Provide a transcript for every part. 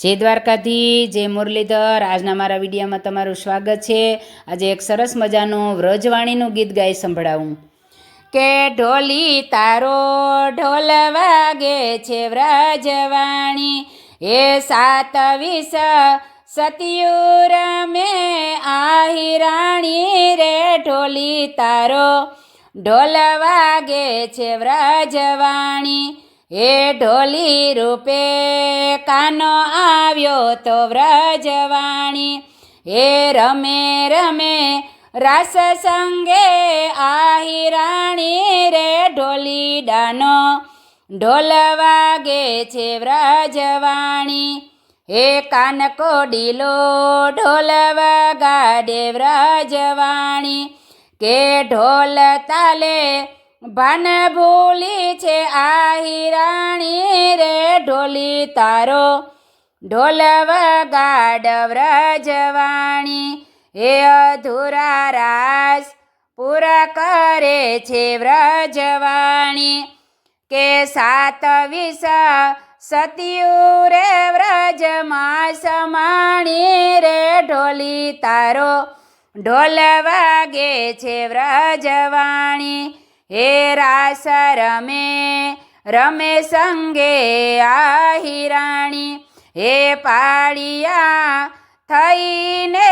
જય દ્વારકાથી, જય મુરલીધર। આજના મારા વિડીયોમાં તમારું સ્વાગત છે। આજે એક સરસ મજાનું વ્રજવાણીનું ગીત ગાઈ સંભળાવું કે ઢોલી તારો ઢોલ વાગે છે વ્રજવાણી, એ 27 સતિયું રમે આહી રાણી રે। ઢોલી તારો ઢોલ વાગે છે વ્રજવાણી, એ ઢોલી રૂપે કાનો આવ્યો તો વ્રજવાણી, એ રમે રમે રાસ સંગે આહી રાણી રે। ઢોલી ડાનો ઢોલ વાગે છે વ્રજવાણી, એ કાન કોડીલો ઢોલ વગાડે વ્રજવાણી, કે ઢોલ તાલે ભાન ભૂલી છે આહી રાણી રે। ઢોલી તારો ઢોલ વગાડ વ્રજવાણી, એ અધૂરા રાસ પૂરા કરે છે વ્રજવાણી, કે 27 સતિયું રે વ્રજમાં સમાણી રે। ઢોલી તારો ઢોલ વાગે છે વ્રજવાણી, એ રાસ રમે રમે સંગે આહી રાણી, એ પાળિયા થઈને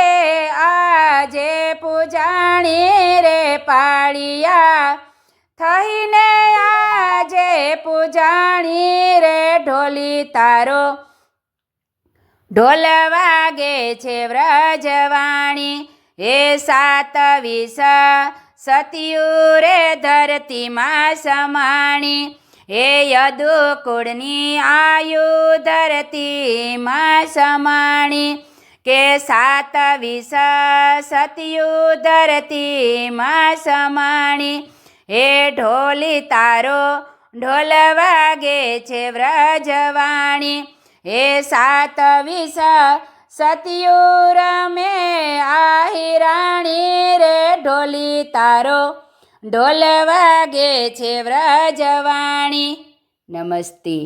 આજે પૂજાણી રે। પાળિયા થઈને આજે પૂજાણી રે। ઢોલી તારો ઢોલ વાગે છે વ્રજવાણી, એ 27 સતિયું રે ધરતીમાં સમાણી, એ યદુકુળની આયુ ધરતીમાં સમાણી, કે 27 સતિયું ધરતીમાં સમાણી, એ ઢોલી તારો ઢોલ વાગે છે વ્રજવાણી, એ 27 સતિયું રમે આહી રાણી રે। ઢોલી તારો ઢોલ વાગે છે વ્રજવાણી। નમસ્તે।